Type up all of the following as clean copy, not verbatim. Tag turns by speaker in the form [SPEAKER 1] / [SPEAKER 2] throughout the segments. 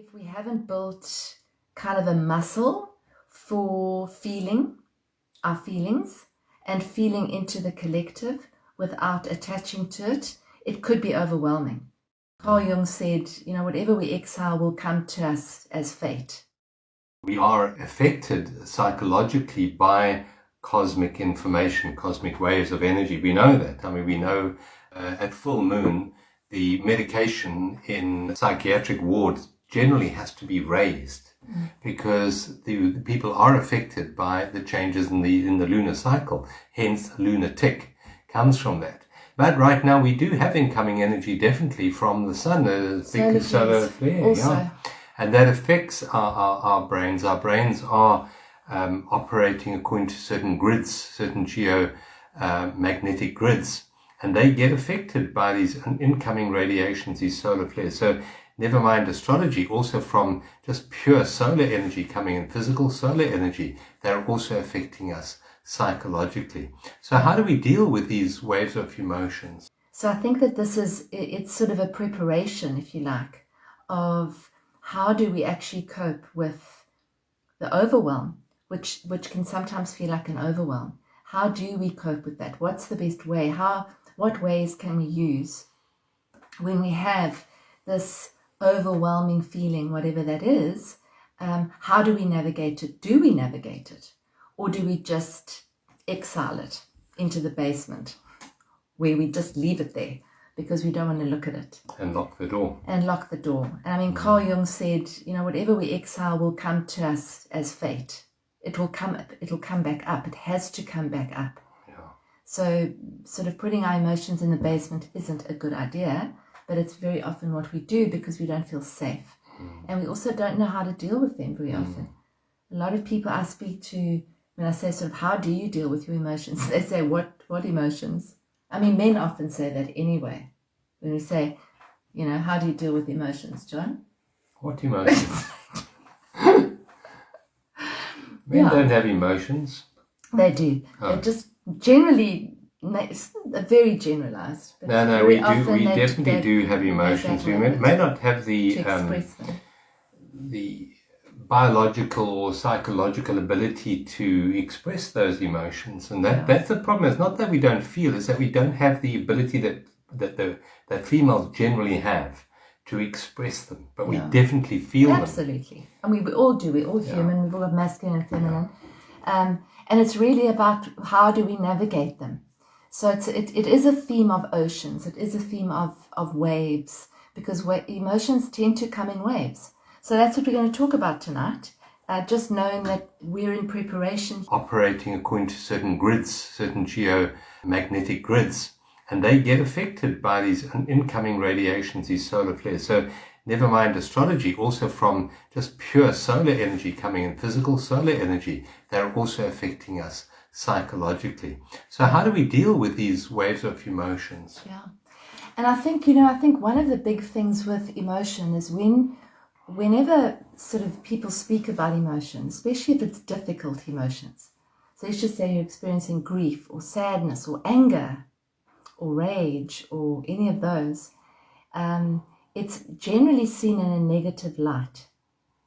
[SPEAKER 1] If we haven't built kind of a muscle for feeling our feelings and feeling into the collective without attaching to it, it could be overwhelming. Carl Jung said, whatever we exhale will come to us as fate.
[SPEAKER 2] We are affected psychologically by cosmic information, cosmic waves of energy. We know that. We know at full moon, the medication in psychiatric wards generally has to be raised because the people are affected by the changes in the lunar cycle. Hence, lunar tick comes from that. But right now we do have incoming energy definitely from the sun, solar flare,
[SPEAKER 1] also.
[SPEAKER 2] yeah. And that affects our brains. Our brains are operating according to certain grids, certain geomagnetic grids, and they get affected by these incoming radiations, these solar flares. So never mind astrology, also from just pure solar energy coming in, physical solar energy, they're also affecting us psychologically. So how do we deal with these waves of emotions?
[SPEAKER 1] So I think that it's sort of a preparation, if you like, of how do we actually cope with the overwhelm, which can sometimes feel like an overwhelm. How do we cope with that? What's the best way? What ways can we use when we have this overwhelming feeling, whatever that is? How do we navigate it? Do we navigate it? Or do we just exile it into the basement where we just leave it there because we don't want to look at it?
[SPEAKER 2] And lock the door.
[SPEAKER 1] And Carl Jung said, whatever we exile will come to us as fate. It'll come back up. It has to come back up.
[SPEAKER 2] Yeah.
[SPEAKER 1] So sort of putting our emotions in the basement isn't a good idea, but it's very often what we do because we don't feel safe. And we also don't know how to deal with them very often. A lot of people I speak to, when I say sort of, how do you deal with your emotions? They say, what emotions? Men often say that anyway. When we say, how do you deal with emotions, John?
[SPEAKER 2] What emotions? Men don't have emotions.
[SPEAKER 1] They do. They're just generally, very generalized.
[SPEAKER 2] No, we do. We definitely do have emotions. We may not have the biological or psychological ability to express those emotions, and that's the problem. It's not that we don't feel; it's that we don't have the ability that females generally have to express them. But we definitely feel them.
[SPEAKER 1] Absolutely, and we all do. We're all human. We've all got masculine and feminine, and it's really about how do we navigate them. So it is a theme of oceans. It is a theme of waves, because emotions tend to come in waves. So that's what we're going to talk about tonight. Just knowing that we're in preparation.
[SPEAKER 2] Operating according to certain grids, certain geomagnetic grids, and they get affected by these incoming radiations, these solar flares. So never mind astrology, also from just pure solar energy coming in, physical solar energy, they're also affecting us psychologically. So how do we deal with these waves of emotions?
[SPEAKER 1] Yeah. And I think one of the big things with emotion is whenever sort of people speak about emotion, especially if it's difficult emotions. So let's just say you're experiencing grief or sadness or anger or rage or any of those. It's generally seen in a negative light.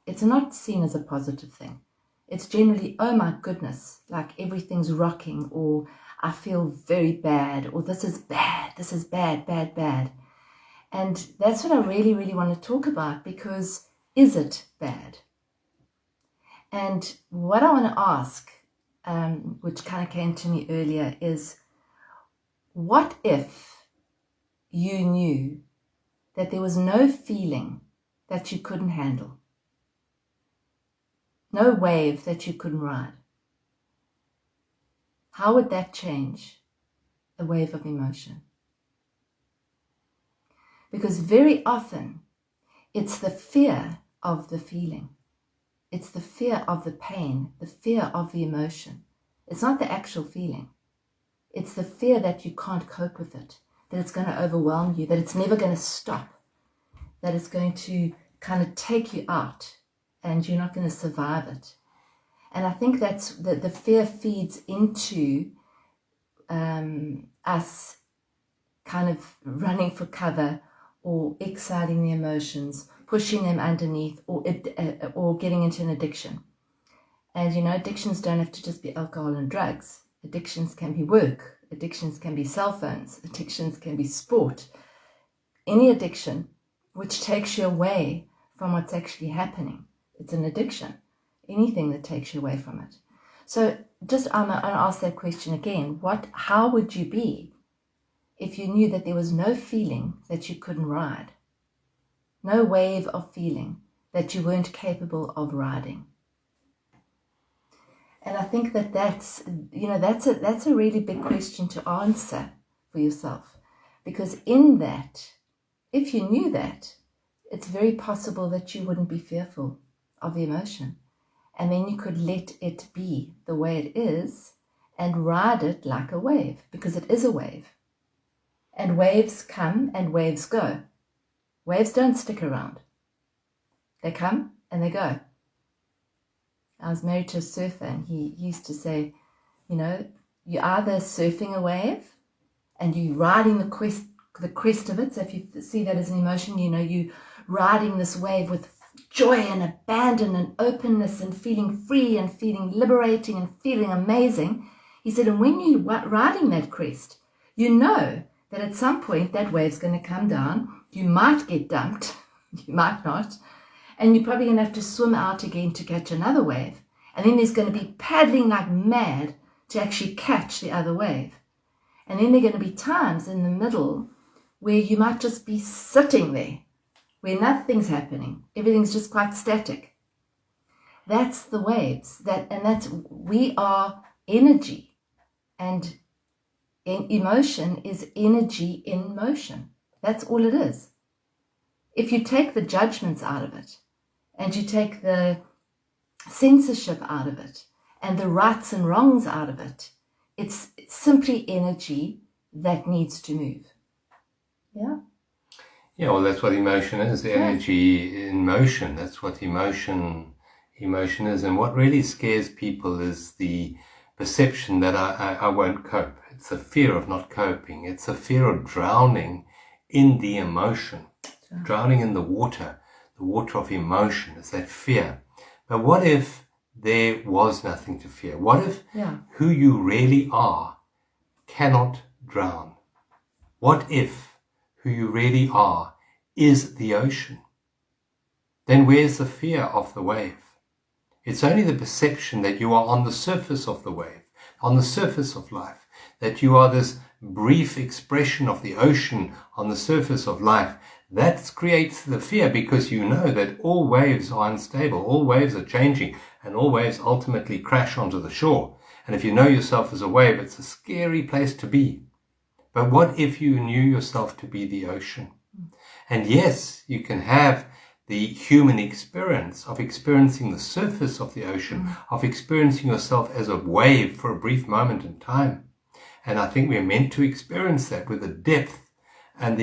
[SPEAKER 1] It's not seen as a positive thing. It's generally, oh my goodness, like everything's rocking, or I feel very bad, or this is bad, bad. And that's what I really, really want to talk about, because is it bad? And what I want to ask, which kind of came to me earlier, is what if you knew that there was no feeling that you couldn't handle? No wave that you couldn't ride? How would that change the wave of emotion? Because very often it's the fear of the feeling. It's the fear of the pain, the fear of the emotion. It's not the actual feeling. It's the fear that you can't cope with it, that it's going to overwhelm you, that it's never going to stop, that it's going to kind of take you out and you're not going to survive it. And I think that's the fear feeds into us kind of running for cover or exiling the emotions pushing them underneath, or getting into an addiction. And addictions don't have to just be alcohol and drugs. Addictions can be work. Addictions can be cell phones. Addictions can be sport. Any addiction which takes you away from what's actually happening, it's an addiction. Anything that takes you away from it. So I'm going to ask that question again. How would you be if you knew that there was no feeling that you couldn't ride? No wave of feeling that you weren't capable of riding? And I think that's a really big question to answer for yourself. Because in that, if you knew that, it's very possible that you wouldn't be fearful of the emotion. And then you could let it be the way it is and ride it like a wave, because it is a wave. And waves come and waves go. Waves don't stick around. They come and they go. I was married to a surfer, and he used to say, you're either surfing a wave and you're riding the crest of it. So if you see that as an emotion, you riding this wave with joy and abandon and openness and feeling free and feeling liberating and feeling amazing. He said, and when you're riding that crest, you know that at some point that wave's going to come down. You might get dumped, you might not, and you're probably going to have to swim out again to catch another wave. And then there's going to be paddling like mad to actually catch the other wave. And then there are going to be times in the middle where you might just be sitting there, where nothing's happening. Everything's just quite static. That's the waves. We are energy. And emotion is energy in motion. That's all it is. If you take the judgments out of it, and you take the censorship out of it, and the rights and wrongs out of it, it's simply energy that needs to move. Yeah?
[SPEAKER 2] Yeah, well, that's what emotion is, the energy in motion. That's what emotion is. And what really scares people is the perception that I won't cope. It's a fear of not coping. It's a fear of drowning in the emotion, drowning in the water of emotion. It's that fear. But what if there was nothing to fear? What if who you really are cannot drown? What if who you really are is the ocean? Then where's the fear of the wave? It's only the perception that you are on the surface of the wave, on the surface of life, that you are this brief expression of the ocean on the surface of life. That creates the fear, because you know that all waves are unstable, all waves are changing, and all waves ultimately crash onto the shore. And if you know yourself as a wave, it's a scary place to be. But what if you knew yourself to be the ocean? And yes, you can have the human experience of experiencing the surface of the ocean, of experiencing yourself as a wave for a brief moment in time. And I think we're meant to experience that with the depth and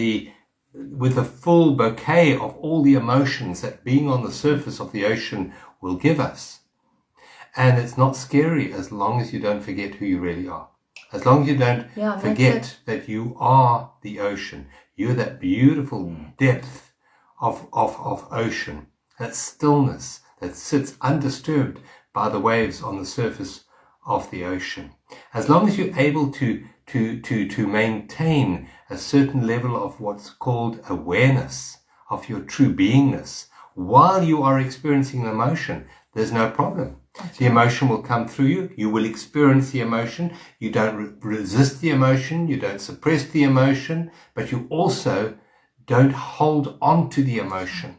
[SPEAKER 2] with the full bouquet of all the emotions that being on the surface of the ocean will give us. And it's not scary as long as you don't forget who you really are. As long as you don't forget that you are the ocean. You're that beautiful depth of ocean, that stillness that sits undisturbed by the waves on the surface of the ocean. As long as you're able to maintain a certain level of what's called awareness of your true beingness while you are experiencing the emotion, there's no problem. The emotion will come through you. You will experience the emotion. You don't resist the emotion. You don't suppress the emotion, but you also don't hold on to the emotion,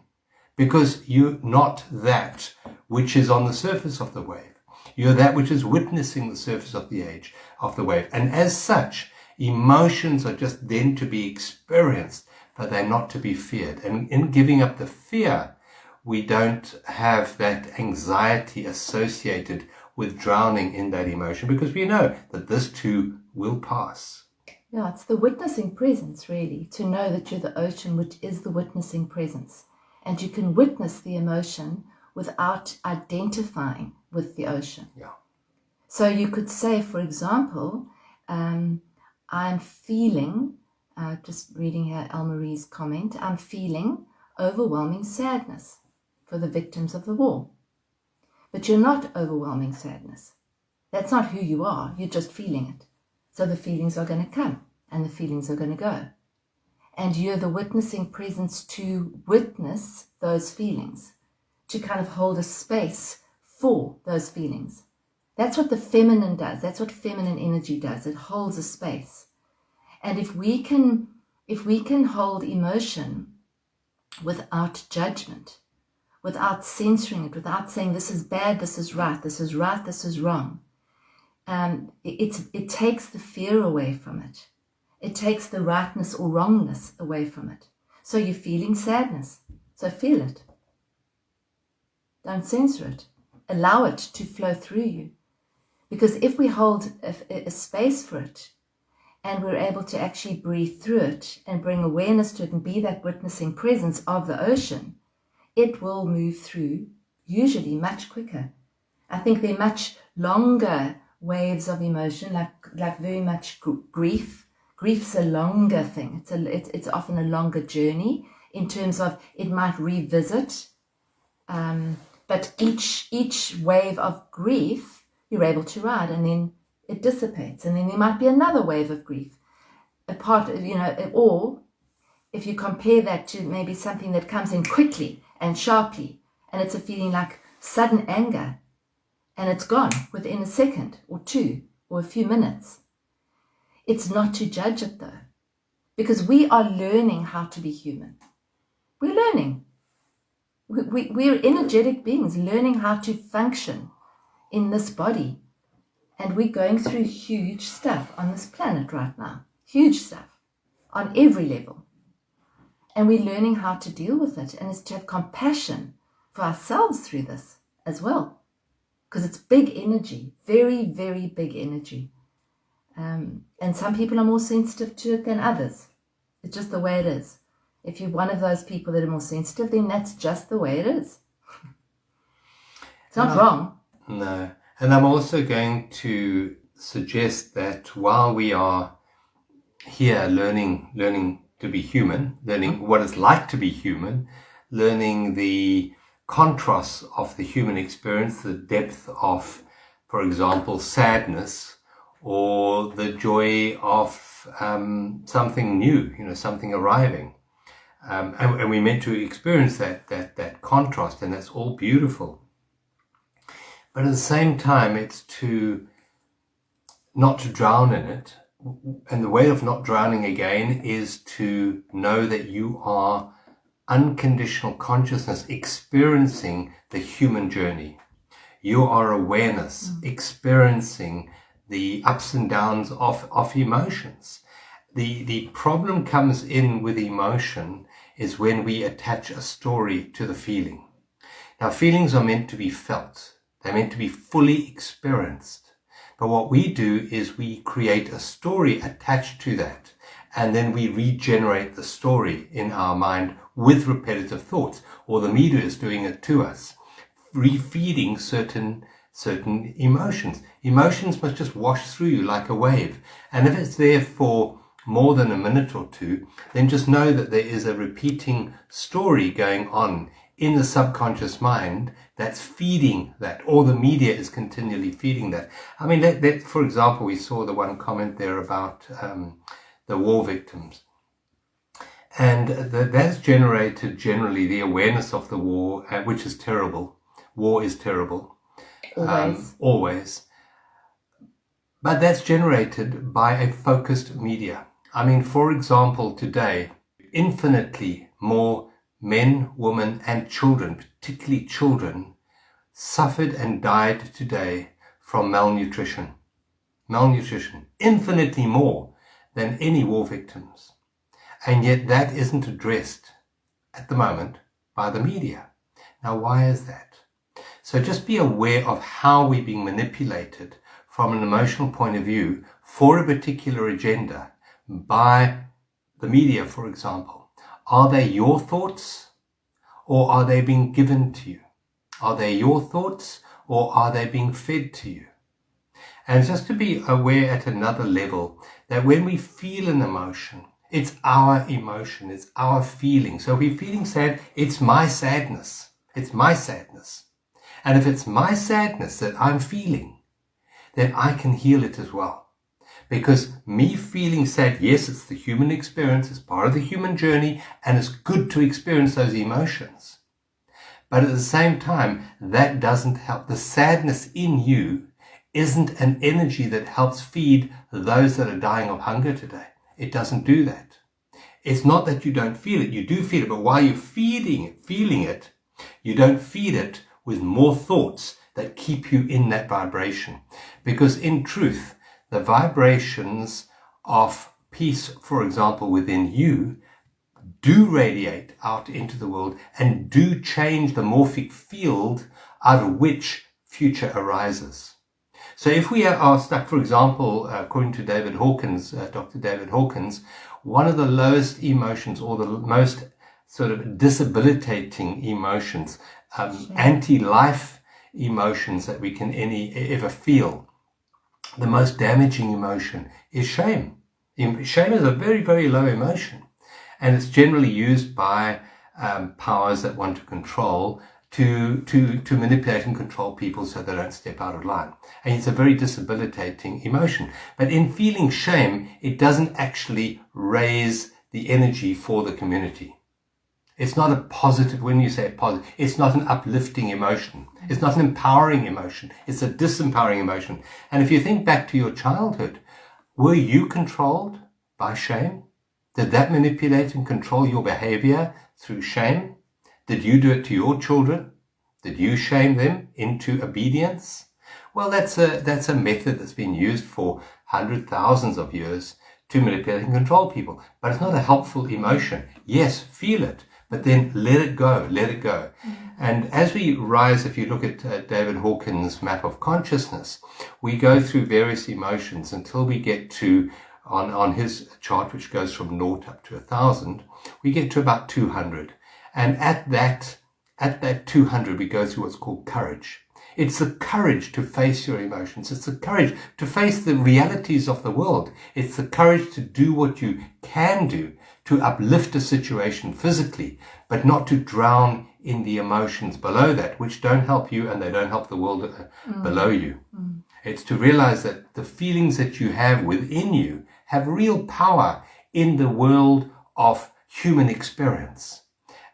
[SPEAKER 2] because you're not that which is on the surface of the wave. You're that which is witnessing the surface of the wave. And as such, emotions are just then to be experienced, but they're not to be feared. And in giving up the fear, we don't have that anxiety associated with drowning in that emotion, because we know that this too will pass.
[SPEAKER 1] Yeah, it's the witnessing presence, really, to know that you're the ocean, which is the witnessing presence. And you can witness the emotion without identifying with the ocean.
[SPEAKER 2] Yeah.
[SPEAKER 1] So you could say, for example, I'm feeling, just reading here Elmarie's comment, I'm feeling overwhelming sadness for the victims of the war. But you're not overwhelming sadness. That's not who you are. You're just feeling it. So the feelings are going to come and the feelings are going to go. And you're the witnessing presence to witness those feelings, to kind of hold a space for those feelings. That's what the feminine does. That's what feminine energy does. It holds a space. And if we can hold emotion without judgment, without censoring it, without saying this is bad, this is right, this is right, this is wrong, it takes the fear away from it. It takes the rightness or wrongness away from it. So you're feeling sadness. So feel it. Don't censor it. Allow it to flow through you. Because if we hold a space for it, and we're able to actually breathe through it and bring awareness to it and be that witnessing presence of the ocean, it will move through usually much quicker. I think they're much longer waves of emotion, like very much grief. Grief's a longer thing. It's often a longer journey in terms of it might revisit. But each wave of grief you're able to ride, and then it dissipates, and then there might be another wave of grief. Or if you compare that to maybe something that comes in quickly and sharply, and it's a feeling like sudden anger, and it's gone within a second or two or a few minutes. It's not to judge it though, because we are learning how to be human. We're learning. We're energetic beings learning how to function in this body. And we're going through huge stuff on this planet right now. Huge stuff on every level. And we're learning how to deal with it. And it's to have compassion for ourselves through this as well. Because it's big energy, very, very big energy. And some people are more sensitive to it than others. It's just the way it is. If you're one of those people that are more sensitive, then that's just the way it is. It's not wrong.
[SPEAKER 2] No. And I'm also going to suggest that while we are here learning to be human, learning what it's like to be human, learning the contrasts of the human experience, the depth of, for example, sadness, or the joy of something new, something arriving. And we're meant to experience that contrast, and that's all beautiful. But at the same time, it's not to drown in it. And the way of not drowning again is to know that you are unconditional consciousness experiencing the human journey. You are awareness experiencing the ups and downs of emotions. The problem comes in with emotion is when we attach a story to the feeling. Now, feelings are meant to be felt. They're meant to be fully experienced. But what we do is we create a story attached to that, and then we regenerate the story in our mind with repetitive thoughts, or the media is doing it to us, refeeding certain emotions. Emotions must just wash through you like a wave. And if it's there for more than a minute or two, then just know that there is a repeating story going on in the subconscious mind that's feeding that, or the media is continually feeding that. I mean, that for example, we saw the one comment there about the war victims. And that's generated generally the awareness of the war, which is terrible. War is terrible. Always. But that's generated by a focused media. I mean, for example, today, infinitely more men, women, and children, particularly children, suffered and died today from malnutrition. Malnutrition, infinitely more than any war victims. And yet that isn't addressed at the moment by the media. Now, why is that? So just be aware of how we're being manipulated from an emotional point of view for a particular agenda by the media, for example. Are they your thoughts, or are they being given to you? Are they your thoughts, or are they being fed to you? And just to be aware at another level that when we feel an emotion, It's our emotion. It's our feeling. So if we're feeling sad, it's my sadness. It's my sadness. And if it's my sadness that I'm feeling, then I can heal it as well. Because me feeling sad, yes, it's the human experience, it's part of the human journey, and it's good to experience those emotions. But at the same time, that doesn't help. The sadness in you isn't an energy that helps feed those that are dying of hunger today. It doesn't do that. It's not that you don't feel it. You do feel it, but while you're feeling it, you don't feed it with more thoughts that keep you in that vibration. Because in truth, the vibrations of peace, for example, within you, do radiate out into the world and do change the morphic field out of which future arises. So if we are stuck, for example, according to David Hawkins, Dr. David Hawkins, one of the lowest emotions or the most sort of disabilitating emotions, anti-life emotions that we can ever feel, the most damaging emotion is shame. Shame is a very, very low emotion. And it's generally used by powers that want to control to manipulate and control people so they don't step out of line. And it's a very debilitating emotion. But in feeling shame, it doesn't actually raise the energy for the community. It's not a positive, when you say positive, it's not an uplifting emotion. It's not an empowering emotion. It's a disempowering emotion. And if you think back to your childhood, were you controlled by shame? Did that manipulate and control your behavior through shame? Did you do it to your children? Did you shame them into obedience? Well, that's a method that's been used for hundreds, thousands of years to manipulate and control people. But it's not a helpful emotion. Yes, feel it, but then let it go, let it go. And as we rise, if you look at David Hawkins' map of consciousness, we go through various emotions until we get to, on his chart, which goes from 0 up to 1,000, we get to about 200. And at that 200, we go through what's called courage. It's the courage to face your emotions. It's the courage to face the realities of the world. It's the courage to do what you can do to uplift a situation physically, but not to drown in the emotions below that, which don't help you and they don't help the world below you. It's to realize that the feelings that you have within you have real power in the world of human experience.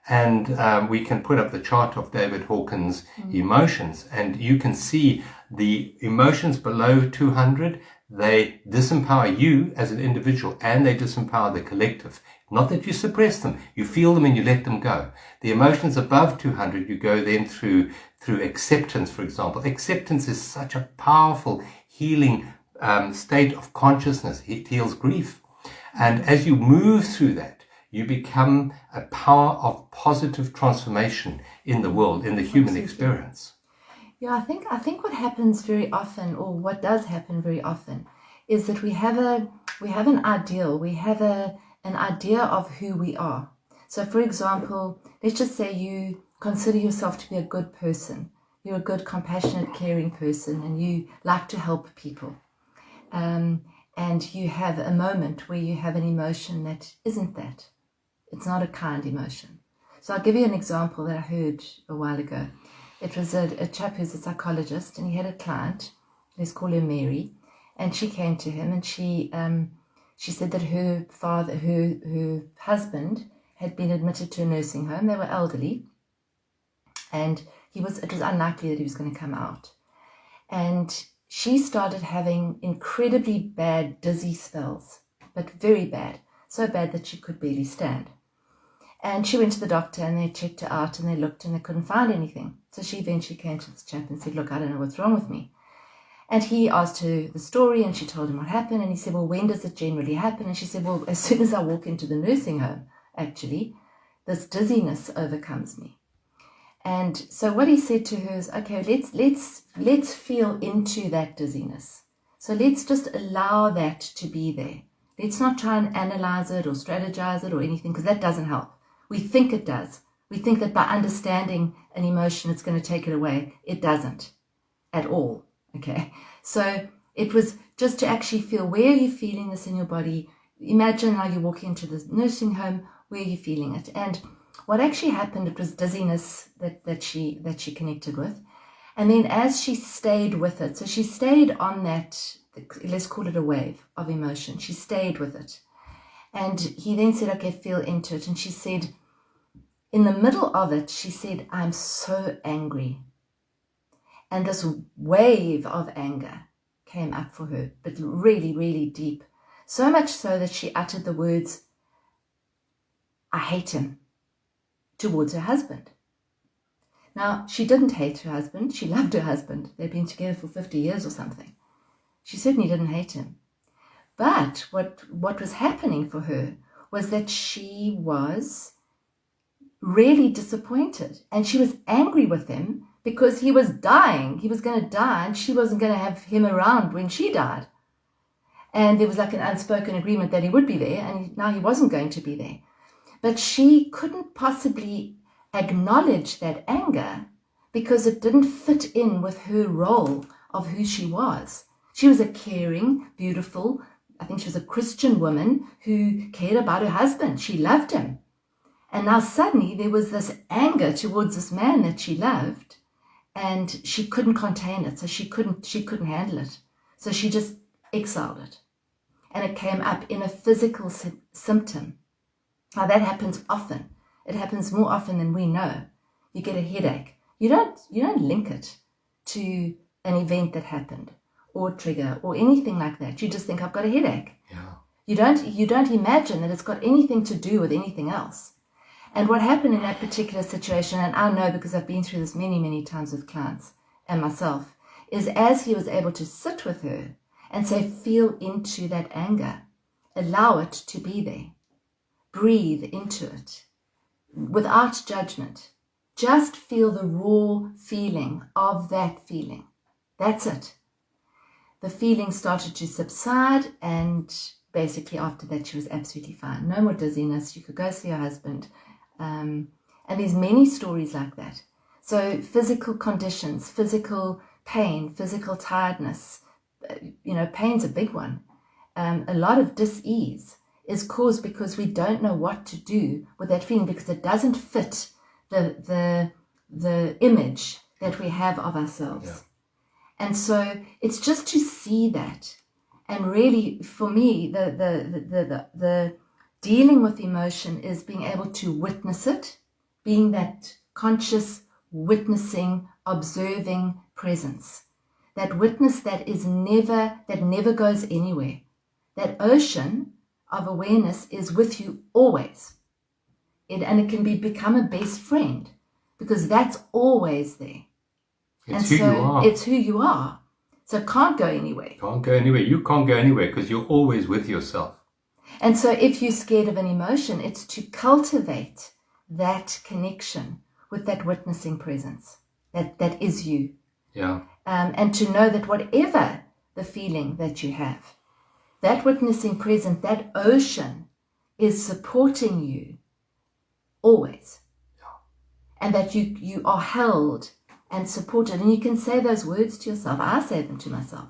[SPEAKER 2] And we can put up the chart of David Hawkins' emotions, and you can see the emotions below 200, they disempower you as an individual and they disempower the collective. Not that you suppress them, you feel them and you let them go. The emotions above 200, you go then through acceptance, for example. Acceptance is such a powerful healing state of consciousness. It heals grief. And as you move through that, you become a power of positive transformation in the world, in the human experience.
[SPEAKER 1] Yeah, I think what happens very often, or what does happen very often, is that we have an ideal, we have an idea of who we are. So, for example, let's just say you consider yourself to be a good person. You're a good, compassionate, caring person, and you like to help people. And you have a moment where you have an emotion that isn't that. It's not a kind emotion. So I'll give you an example that I heard a while ago. It was a chap who's a psychologist, and he had a client. Let's call her Mary, and she came to him, and she said that her husband had been admitted to a nursing home. They were elderly, and it was unlikely that he was going to come out. And she started having incredibly bad dizzy spells, but very bad, so bad that she could barely stand. And she went to the doctor, and they checked her out, and they looked, and they couldn't find anything. So she eventually came to this chap and said, "Look, I don't know what's wrong with me." And he asked her the story, and she told him what happened. And he said, "Well, when does it generally happen?" And she said, "Well, as soon as I walk into the nursing home, actually, this dizziness overcomes me." And so what he said to her is, "Okay, let's feel into that dizziness. So let's just allow that to be there. Let's not try and analyze it or strategize it or anything, because that doesn't help. We think it does. We think that by understanding an emotion, it's going to take it away. It doesn't at all." Okay. So it was just to actually feel, where are you feeling this in your body? imagine now you walk into the nursing home, where you're feeling it. And what actually happened, it was dizziness that she connected with. And then as she stayed with it, so she stayed on that, let's call it a wave of emotion. She stayed with it. And he then said, okay, feel into it. And she said, in the middle of it, she said, I'm so angry. And this wave of anger came up for her, but really, really deep. So much so that she uttered the words, I hate him, towards her husband. Now, she didn't hate her husband. She loved her husband. They'd been together for 50 years or something. She certainly didn't hate him. But what was happening for her was that she was really disappointed. And she was angry with him because he was dying. He was going to die, and she wasn't going to have him around when she died. And there was like an unspoken agreement that he would be there, and now he wasn't going to be there. But she couldn't possibly acknowledge that anger because it didn't fit in with her role of who she was. She was a caring, beautiful, I think she was a Christian woman who cared about her husband. She loved him. And now suddenly there was this anger towards this man that she loved, and she couldn't contain it. So she couldn't handle it. So she just exiled it. And it came up in a physical symptom. Now that happens often. It happens more often than we know. You get a headache. You don't link it to an event that happened or trigger or anything like that. You just think, I've got a headache.
[SPEAKER 2] Yeah.
[SPEAKER 1] You don't imagine that it's got anything to do with anything else. And what happened in that particular situation, and I know because I've been through this many, many times with clients and myself, is as he was able to sit with her and say, feel into that anger, allow it to be there, breathe into it without judgment. Just feel the raw feeling of that feeling. That's it. The feeling started to subside, and basically after that she was absolutely fine. No more dizziness. You could go see her husband. And there's many stories like that. So physical conditions, physical pain, physical tiredness, pain's a big one. A lot of dis-ease is caused because we don't know what to do with that feeling because it doesn't fit the image that we have of ourselves. Yeah. And so it's just to see that. And really, for me, the dealing with emotion is being able to witness it, being that conscious, witnessing, observing presence. That witness that never goes anywhere. That ocean of awareness is with you always. And it can become a best friend because that's always there.
[SPEAKER 2] It's who you are.
[SPEAKER 1] It's who you are. So it can't go anywhere.
[SPEAKER 2] Can't go anywhere. You can't go anywhere because you're always with yourself.
[SPEAKER 1] And so if you're scared of an emotion, it's to cultivate that connection with that witnessing presence that is you.
[SPEAKER 2] Yeah.
[SPEAKER 1] And to know that whatever the feeling that you have, that witnessing presence, that ocean is supporting you always. Yeah. And that you are held and supported. And you can say those words to yourself. I say them to myself.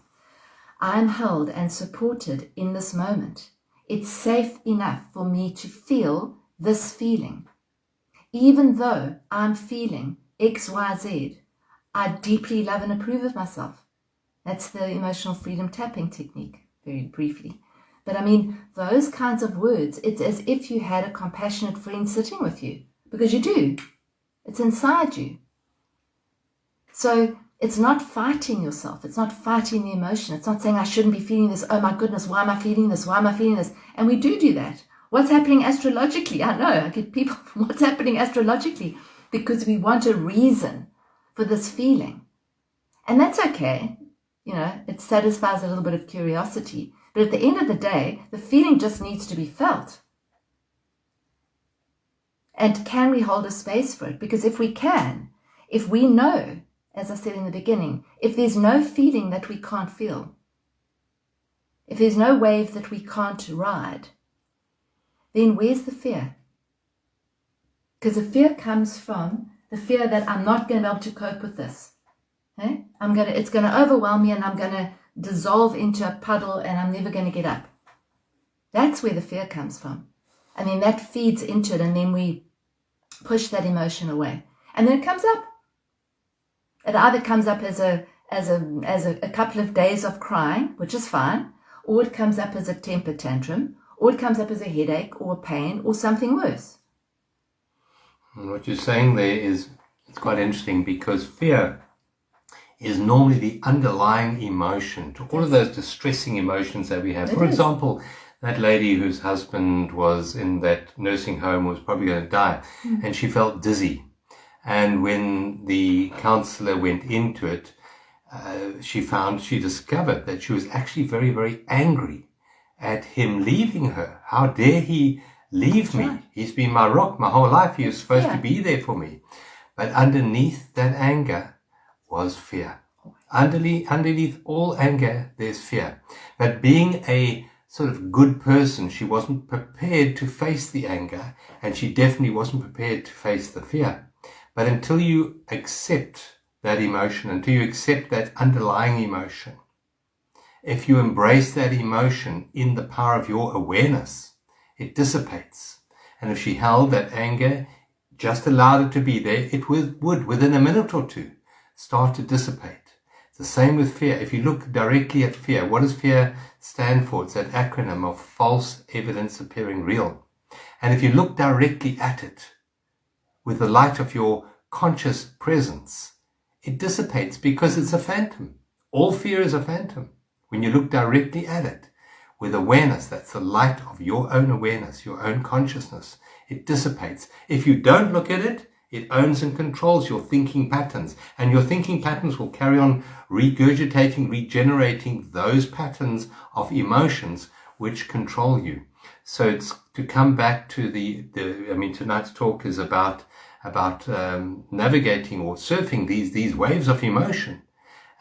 [SPEAKER 1] I am held and supported in this moment. It's safe enough for me to feel this feeling. Even though I'm feeling X, Y, Z, I deeply love and approve of myself. That's the emotional freedom tapping technique, very briefly. But I mean, those kinds of words, it's as if you had a compassionate friend sitting with you, because you do. It's inside you. So it's not fighting yourself. It's not fighting the emotion. It's not saying I shouldn't be feeling this. Oh my goodness, why am I feeling this? Why am I feeling this? And we do that. What's happening astrologically? I know, I get people from what's happening astrologically because we want a reason for this feeling. And that's okay. It satisfies a little bit of curiosity. But at the end of the day, the feeling just needs to be felt. And can we hold a space for it? Because if we can, if we know, as I said in the beginning, if there's no feeling that we can't feel, if there's no wave that we can't ride, then where's the fear? Because the fear comes from the fear that I'm not going to be able to cope with this. Okay? It's going to overwhelm me and I'm going to dissolve into a puddle and I'm never going to get up. That's where the fear comes from. I mean, that feeds into it, and then we push that emotion away. And then it comes up. It either comes up as a couple of days of crying, which is fine, or it comes up as a temper tantrum, or it comes up as a headache or a pain or something worse.
[SPEAKER 2] And what you're saying there is, it's quite interesting, because fear is normally the underlying emotion to all of those distressing emotions that we have. For example, that lady whose husband was in that nursing home was probably going to die, and she felt dizzy. And when the counselor went into it, she discovered that she was actually very, very angry at him leaving her. How dare he leave me?
[SPEAKER 1] Right.
[SPEAKER 2] He's been my rock my whole life. He was supposed to be there for me. But underneath that anger was fear. Underneath all anger, there's fear. But being a sort of good person, she wasn't prepared to face the anger, and she definitely wasn't prepared to face the fear. But until you accept that emotion, until you accept that underlying emotion, if you embrace that emotion in the power of your awareness, it dissipates. And if she held that anger, just allowed it to be there, it would, within a minute or two, start to dissipate. It's the same with fear. If you look directly at fear, what does fear stand for? It's an acronym of false evidence appearing real. And if you look directly at it with the light of your conscious presence, it dissipates because it's a phantom. All fear is a phantom. When you look directly at it with awareness, that's the light of your own awareness, your own consciousness, it dissipates. If you don't look at it, it owns and controls your thinking patterns, and your thinking patterns will carry on regurgitating, regenerating those patterns of emotions which control you. So it's to come back to tonight's talk is about navigating or surfing these waves of emotion.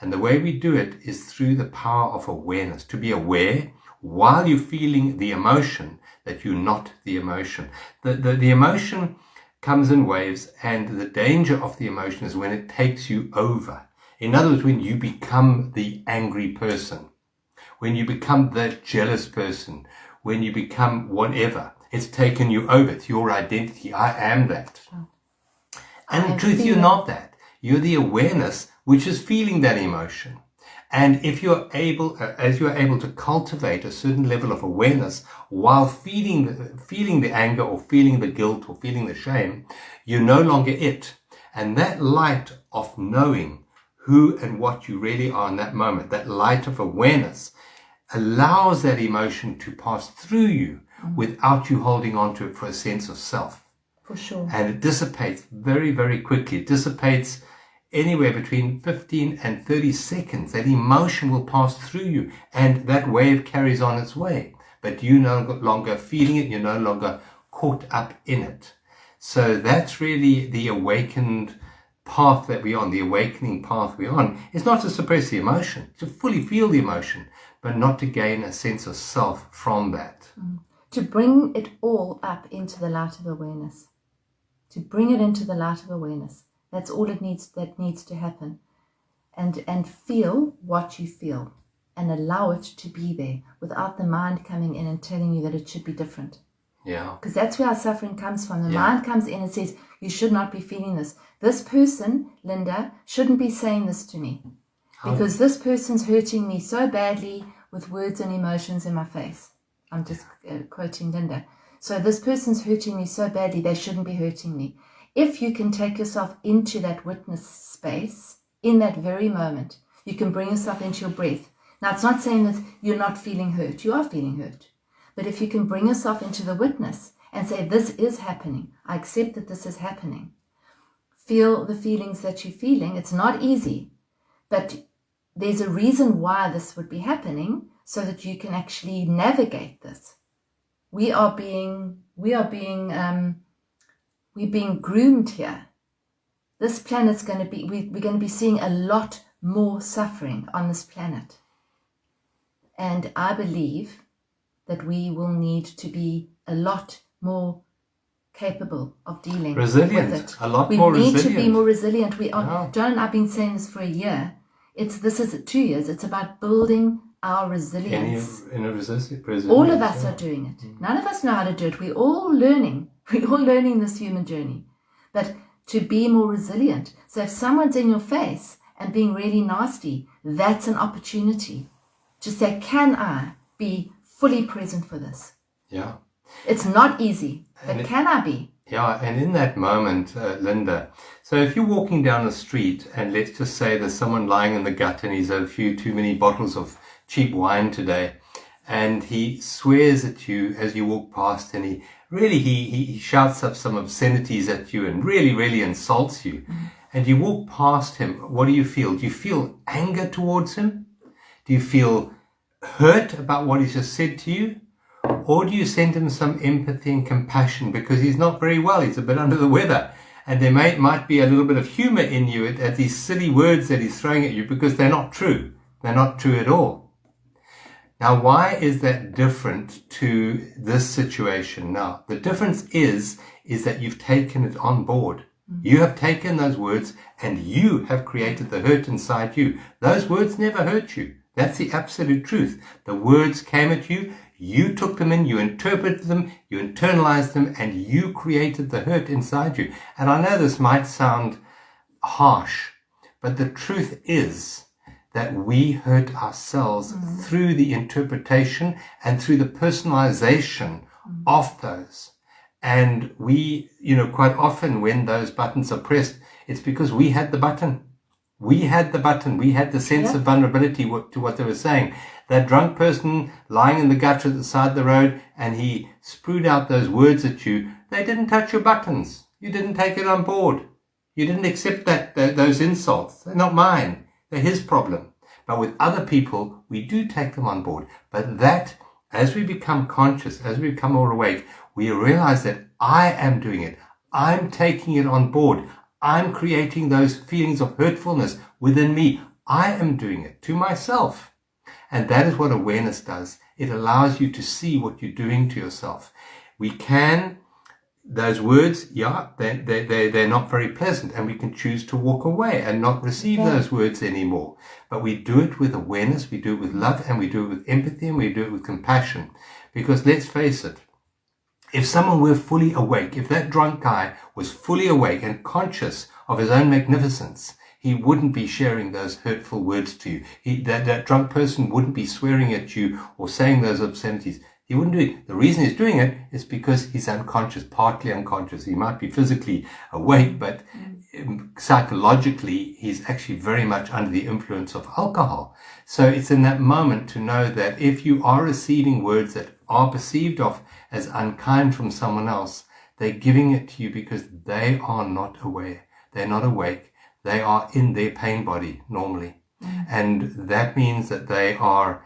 [SPEAKER 2] And the way we do it is through the power of awareness, to be aware while you're feeling the emotion that you're not the emotion. The emotion comes in waves, and the danger of the emotion is when it takes you over. In other words, when you become the angry person, when you become the jealous person, when you become whatever, it's taken you over. It's your identity. I am that.
[SPEAKER 1] Sure.
[SPEAKER 2] And in truth, you're not that. You're the awareness which is feeling that emotion. And if you're able, as you're able to cultivate a certain level of awareness while feeling the anger or feeling the guilt or feeling the shame, you're no longer it. And that light of knowing who and what you really are in that moment, that light of awareness, allows that emotion to pass through you without you holding on to it for a sense of self.
[SPEAKER 1] For sure.
[SPEAKER 2] And it dissipates very, very quickly. It dissipates anywhere between 15 and 30 seconds. That emotion will pass through you, and that wave carries on its way. But you're no longer feeling it. You're no longer caught up in it. So that's really the awakened path that we're on, the awakening path we're on. It's not to suppress the emotion, to fully feel the emotion, but not to gain a sense of self from that.
[SPEAKER 1] To bring it all up into the light of awareness. To bring it into the light of awareness. That's all that needs to happen. And feel what you feel, and allow it to be there without the mind coming in and telling you that it should be different.
[SPEAKER 2] Yeah.
[SPEAKER 1] Because that's where our suffering comes from. The mind comes in and says, you should not be feeling this. This person, Linda, shouldn't be saying this to me. Because this person's hurting me so badly with words and emotions in my face. I'm just quoting Linda. So this person's hurting me so badly, they shouldn't be hurting me. If you can take yourself into that witness space, in that very moment, you can bring yourself into your breath. Now, it's not saying that you're not feeling hurt. You are feeling hurt. But if you can bring yourself into the witness and say, this is happening. I accept that this is happening. Feel the feelings that you're feeling. It's not easy, but there's a reason why this would be happening so that you can actually navigate this. We're being groomed here. This planet's going to be, we're going to be seeing a lot more suffering on this planet. And I believe that we will need to be a lot more capable of dealing with it.
[SPEAKER 2] A lot more resilient.
[SPEAKER 1] We need to be more resilient. We are. John and I have been saying this for a year. This is 2 years. It's about building our resilience.
[SPEAKER 2] Resilience.
[SPEAKER 1] All of us are doing it. None of us know how to do it. We're all learning. We're all learning this human journey. But to be more resilient. So if someone's in your face and being really nasty, that's an opportunity to say, can I be fully present for this?
[SPEAKER 2] Yeah.
[SPEAKER 1] It's not easy, but can I be?
[SPEAKER 2] Yeah, and in that moment, Linda, so if you're walking down the street and let's just say there's someone lying in the gut and he's had a few too many bottles of cheap wine today, and he swears at you as you walk past, and he shouts up some obscenities at you and really insults you, and you walk past him, what do you feel? Do you feel anger towards him? Do you feel hurt about what he's just said to you? Or do you send him some empathy and compassion because he's not very well, he's a bit under the weather, and there might be a little bit of humor in you at these silly words that he's throwing at you because they're not true. They're not true at all. Now, why is that different to this situation? Now, the difference is that you've taken it on board. You have taken those words and you have created the hurt inside you. Those words never hurt you. That's the absolute truth. The words came at you. You took them in, you interpreted them, you internalized them, and you created the hurt inside you. And I know this might sound harsh, but the truth is that we hurt ourselves through the interpretation and through the personalization of those. And we, quite often when those buttons are pressed, it's because we had the button. We had the button. We had the sense of vulnerability to what they were saying. That drunk person lying in the gutter at the side of the road and he spewed out those words at you, they didn't touch your buttons. You didn't take it on board. You didn't accept those insults. They're not mine. They're his problem. But with other people, we do take them on board. But that, as we become conscious, as we become more awake, we realize that I am doing it. I'm taking it on board. I'm creating those feelings of hurtfulness within me. I am doing it to myself. And that is what awareness does. It allows you to see what you're doing to yourself. Those words, they're not very pleasant, and we can choose to walk away and not receive those words anymore. But we do it with awareness, we do it with love, and we do it with empathy, and we do it with compassion. Because let's face it, if someone were fully awake, if that drunk guy was fully awake and conscious of his own magnificence, he wouldn't be sharing those hurtful words to you. That drunk person wouldn't be swearing at you or saying those obscenities. He wouldn't do it. The reason he's doing it is because he's unconscious, partly unconscious. He might be physically awake, but psychologically, he's actually very much under the influence of alcohol. So it's in that moment to know that if you are receiving words that are perceived of as unkind from someone else, they're giving it to you because they are not aware. They're not awake. They are in their pain body normally. And that means that they are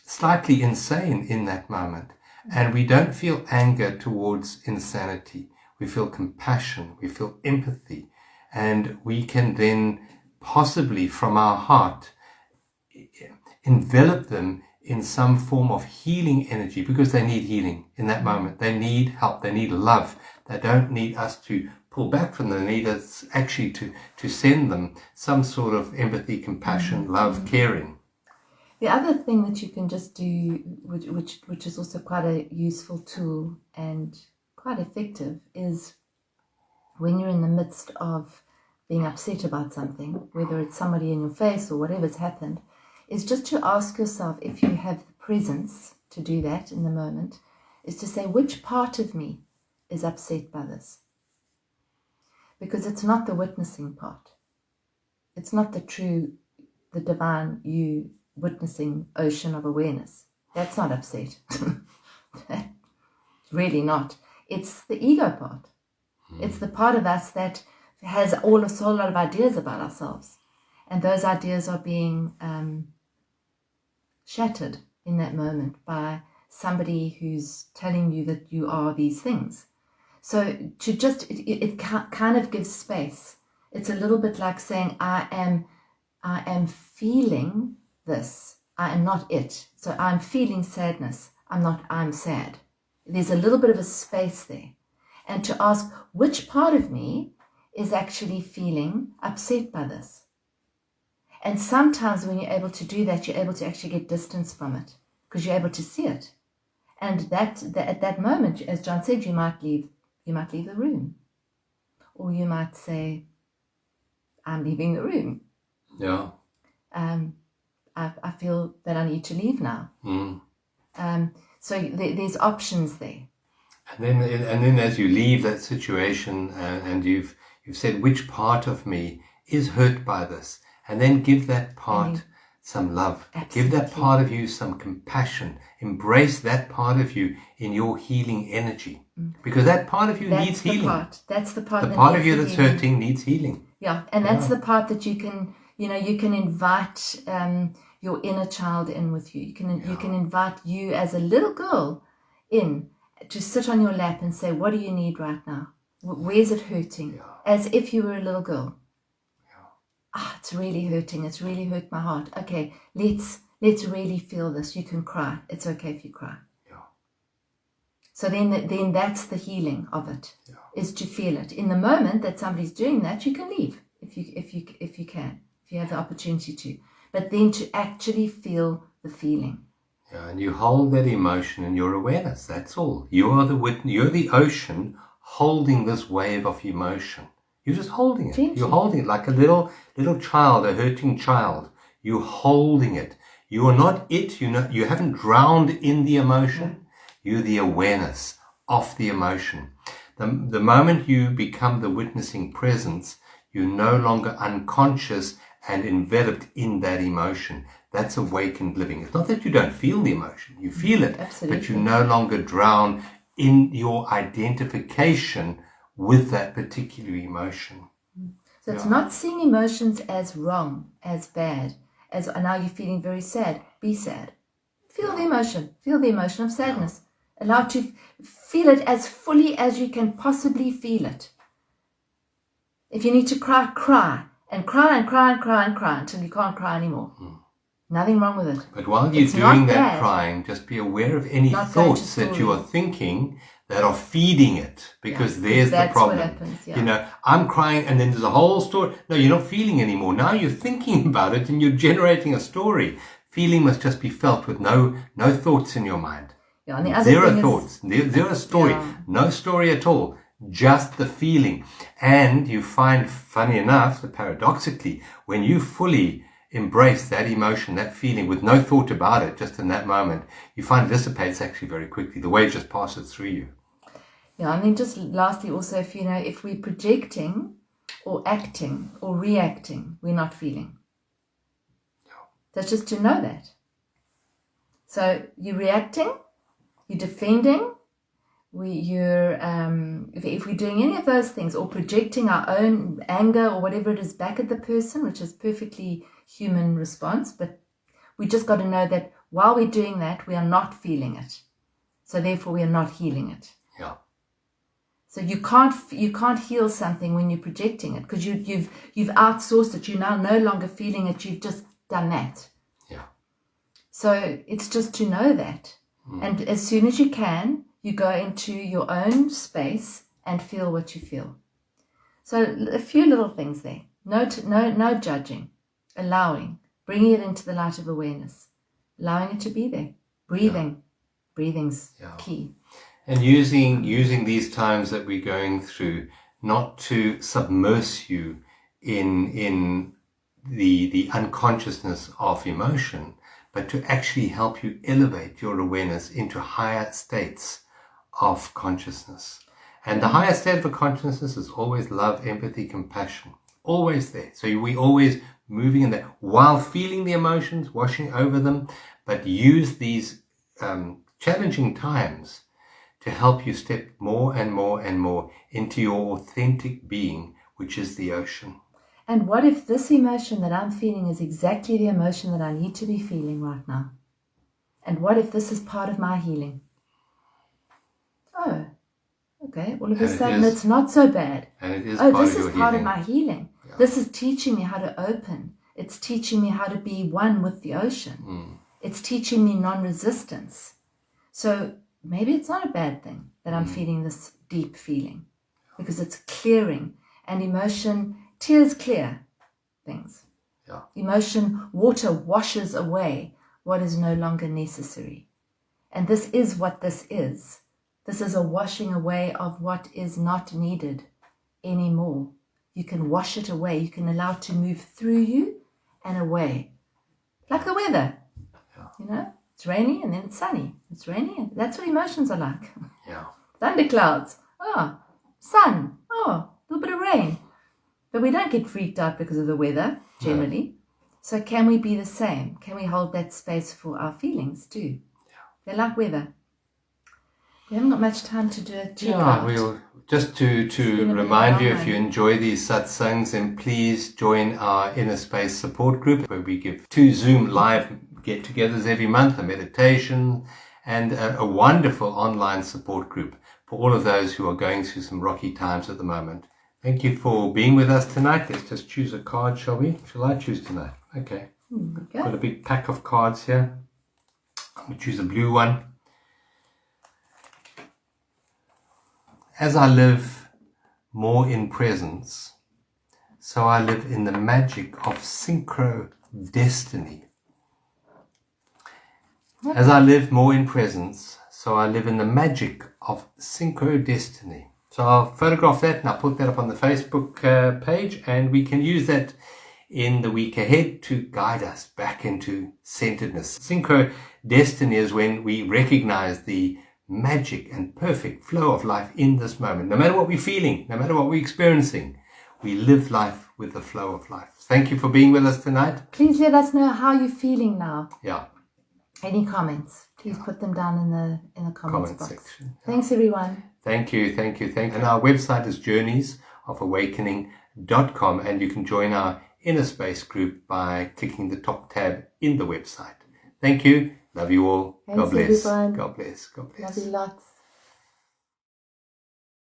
[SPEAKER 2] slightly insane in that moment. And we don't feel anger towards insanity. We feel compassion. We feel empathy. And we can then possibly from our heart envelop them in some form of healing energy because they need healing in that moment. They need help. They need love. They don't need us to pull back from them. They need us actually to send them some sort of empathy, compassion, love, caring.
[SPEAKER 1] The other thing that you can just do, which is also quite a useful tool and quite effective, is when you're in the midst of being upset about something, whether it's somebody in your face or whatever's happened, is just to ask yourself, if you have the presence to do that in the moment, is to say, which part of me is upset by this? Because it's not the witnessing part. It's not the divine you witnessing ocean of awareness. That's not upset. Really not. It's the ego part. It's the part of us that has a whole lot of ideas about ourselves. And those ideas are being shattered in that moment by somebody who's telling you that you are these things. So to just, it kind of gives space. It's a little bit like saying, I am feeling this. I am not it. So I'm feeling sadness. I'm sad. There's a little bit of a space there. And to ask, which part of me is actually feeling upset by this? And sometimes when you're able to do that, you're able to actually get distance from it because you're able to see it. And that at that moment, as John said, you might leave the room. Or you might say, I'm leaving the room.
[SPEAKER 2] Yeah.
[SPEAKER 1] I feel that I need to leave now. So there's options there.
[SPEAKER 2] And then as you leave that situation and you've said, which part of me is hurt by this? And then give that part some love.
[SPEAKER 1] Absolutely.
[SPEAKER 2] Give that part of you some compassion. Embrace that part of you in your healing energy. Because that part of you needs healing.
[SPEAKER 1] That's the part.
[SPEAKER 2] The part of you that's hurting needs healing.
[SPEAKER 1] Yeah, and that's the part that you can invite your inner child in with you. You can invite you as a little girl in to sit on your lap and say, what do you need right now? Where's it hurting?
[SPEAKER 2] Yeah.
[SPEAKER 1] As if you were a little girl.
[SPEAKER 2] Yeah.
[SPEAKER 1] It's really hurting. It's really hurt my heart. Okay, let's really feel this. You can cry. It's okay if you cry.
[SPEAKER 2] Yeah.
[SPEAKER 1] So then that's the healing of it.
[SPEAKER 2] Yeah.
[SPEAKER 1] Is to feel it. In the moment that somebody's doing that, you can leave if you have the opportunity to. But then to actually feel the feeling.
[SPEAKER 2] Yeah, and you hold that emotion in your awareness. That's all. You're the ocean holding this wave of emotion. You're just holding it.
[SPEAKER 1] Gently.
[SPEAKER 2] You're holding it like a little child, a hurting child. You're holding it. You are not it. You haven't drowned in the emotion. You're the awareness of the emotion. The moment you become the witnessing presence, you're no longer unconscious and enveloped in that emotion. That's awakened living. It's not that you don't feel the emotion. You feel it.
[SPEAKER 1] Absolutely.
[SPEAKER 2] But you no longer drown in your identification with that particular emotion.
[SPEAKER 1] So it's not seeing emotions as wrong, as bad, as now you're feeling very sad. Be sad. Feel the emotion. Feel the emotion of sadness. Allow to feel it as fully as you can possibly feel it. If you need to cry, cry. And cry and cry and cry and cry until you can't cry anymore. Nothing wrong with it.
[SPEAKER 2] But while you're doing that crying, just be aware of any thoughts that you are thinking that are feeding it. Because there's the problem.
[SPEAKER 1] That's what happens,
[SPEAKER 2] I'm crying and then there's a whole story. No, you're not feeling anymore. Now you're thinking about it and you're generating a story. Feeling must just be felt with no thoughts in your mind.
[SPEAKER 1] Yeah, and the other
[SPEAKER 2] Zero
[SPEAKER 1] thing
[SPEAKER 2] thoughts. Zero story. No story at all. Just the feeling. And you find, funny enough, that paradoxically, when you fully embrace that emotion, that feeling with no thought about it, just in that moment, you find it dissipates actually very quickly. The wave just passes through you.
[SPEAKER 1] Yeah, and then just lastly also, if we're projecting or acting or reacting, we're not feeling. That's just to know that. So you're reacting, you're defending, if we're doing any of those things or projecting our own anger or whatever it is back at the person, which is perfectly human response, but we just got to know that while we're doing that, we are not feeling it. So therefore we are not healing it.
[SPEAKER 2] Yeah.
[SPEAKER 1] So you can't heal something when you're projecting it because you've outsourced it. You're now no longer feeling it. You've just done that.
[SPEAKER 2] Yeah.
[SPEAKER 1] So it's just to know that. And as soon as you can, you go into your own space and feel what you feel. So a few little things there. No judging. Allowing. Bringing it into the light of awareness. Allowing it to be there. Breathing. Yeah. Breathing's key.
[SPEAKER 2] And using these times that we're going through not to submerge you in the unconsciousness of emotion, but to actually help you elevate your awareness into higher states of consciousness. And the higher state of consciousness is always love, empathy, compassion. Always there. So we always moving in there while feeling the emotions, washing over them, but use these challenging times to help you step more and more and more into your authentic being, which is the ocean.
[SPEAKER 1] And what if this emotion that I'm feeling is exactly the emotion that I need to be feeling right now? And what if this is part of my healing? Oh, okay. All of a sudden, it's not so bad.
[SPEAKER 2] And it is
[SPEAKER 1] this is part of my healing.
[SPEAKER 2] Yeah.
[SPEAKER 1] This is teaching me how to open. It's teaching me how to be one with the ocean. It's teaching me non-resistance. So maybe it's not a bad thing that I'm feeling this deep feeling because it's clearing. And emotion, tears clear things.
[SPEAKER 2] Yeah.
[SPEAKER 1] Emotion, water washes away what is no longer necessary. And this is what this is. This is a washing away of what is not needed anymore. You can wash it away. You can allow it to move through you and away. Like the weather.
[SPEAKER 2] Yeah.
[SPEAKER 1] You know, it's rainy and then it's sunny. It's rainy and that's what emotions are like.
[SPEAKER 2] Yeah.
[SPEAKER 1] Thunderclouds. Oh, sun. Oh, a little bit of rain. But we don't get freaked out because of the weather, generally. No. So can we be the same? Can we hold that space for our feelings too?
[SPEAKER 2] Yeah.
[SPEAKER 1] They're like weather. We haven't got much time to do a check
[SPEAKER 2] Yeah,
[SPEAKER 1] out.
[SPEAKER 2] we'll just to remind you, if you enjoy these satsangs, then please join our Inner Space support group, where we give 2 Zoom live get-togethers every month, a meditation, and a wonderful online support group for all of those who are going through some rocky times at the moment. Thank you for being with us tonight. Let's just choose a card, shall we? Shall I choose tonight? Okay. Got a big pack of cards here. I'm going to choose a blue one. As I live more in presence, so I live in the magic of synchro destiny. As I live more in presence, so I live in the magic of synchro destiny. So I'll photograph that and I'll put that up on the Facebook page, and we can use that in the week ahead to guide us back into centeredness. Synchro destiny is when we recognize the magic and perfect flow of life in this moment. No matter what we're feeling, no matter what we're experiencing, we live life with the flow of life. Thank you for being with us tonight. Please let us know how you're feeling now. Yeah. Any comments, please put them down in the comments box. Section. Yeah. Thanks, everyone. Thank you. And our website is journeysofawakening.com, and you can join our Inner Space group by clicking the top tab in the website. Thank you. Love you all. Thanks, God bless. Everyone. God bless. God bless. Love you lots.